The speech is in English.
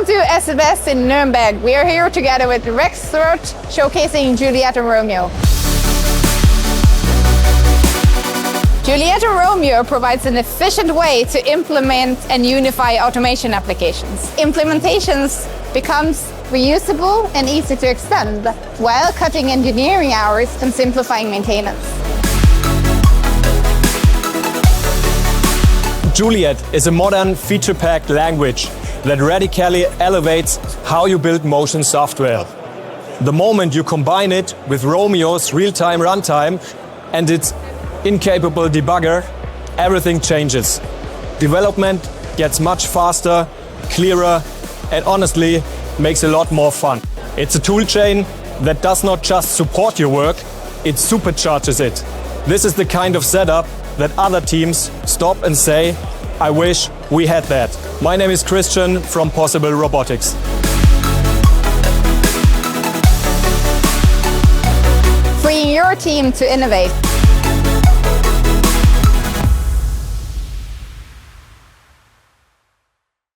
Welcome to SPS in Nuremberg. We are here together with Rexroth, showcasing Juliet Romeo. Juliet Romeo provides an efficient way to implement and unify automation applications. Implementations becomes reusable and easy to extend, while cutting engineering hours and simplifying maintenance. Juliet is a modern, feature-packed language that radically elevates how you build motion software. The moment you combine it with Romeo's real-time runtime and its incapable debugger, everything changes. Development gets much faster, clearer, and honestly makes a lot more fun. It's a toolchain that does not just support your work, it supercharges it. This is the kind of setup that other teams stop and say, I wish we had that. My name is Christian from pssbl Robotics. Freeing your team to innovate.